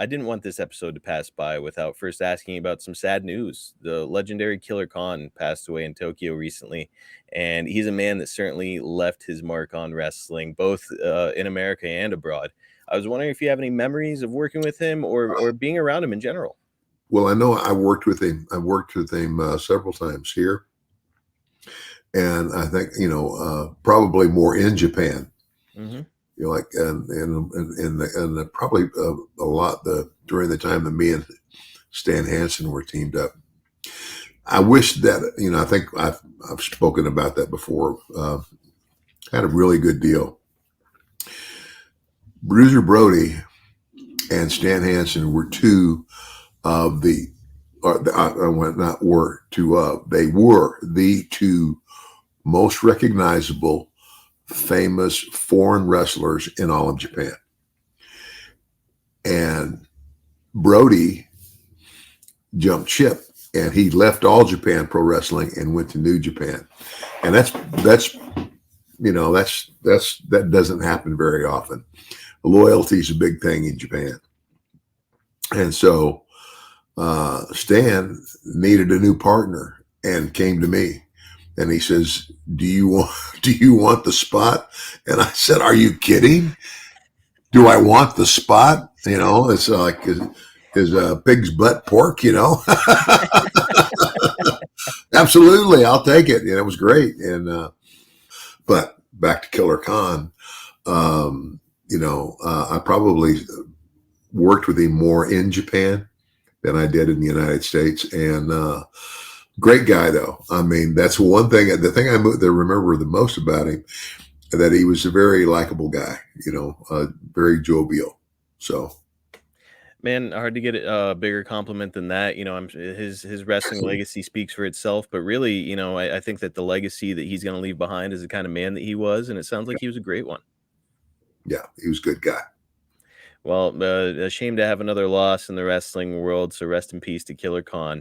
I didn't want this episode to pass by without first asking about some sad news. The legendary Killer Khan passed away in Tokyo recently, and he's a man that certainly left his mark on wrestling, both in America and abroad. I was wondering if you have any memories of working with him or being around him in general. Well, I know I worked with him. I worked with him several times here, and I think probably more in Japan. Hmm. Like and probably a lot during the time that me and Stan Hansen were teamed up. I wish that I think I've spoken about that before. Had a really good deal. Bruiser Brody and Stan Hansen were two of the, not were two of, they were the two most recognizable, famous foreign wrestlers in all of Japan. And Brody jumped ship and he left All Japan Pro Wrestling and went to New Japan. And that doesn't happen very often. Loyalty is a big thing in Japan. And so Stan needed a new partner and came to me and he says, do you want the spot? And I said, are you kidding? Do I want the spot? It's like is pig's butt pork, Absolutely. I'll take it. It was great. And, but back to Killer Khan, I probably worked with him more in Japan than I did in the United States. And great guy, though. I mean, that's one thing. The thing I remember the most about him, that he was a very likable guy, very jovial. So, Man, hard to get a bigger compliment than that. His wrestling legacy speaks for itself. But really, I think that the legacy that he's going to leave behind is the kind of man that he was, and it sounds like he was a great one. Yeah, he was a good guy. Well, a shame to have another loss in the wrestling world. So rest in peace to Killer Khan.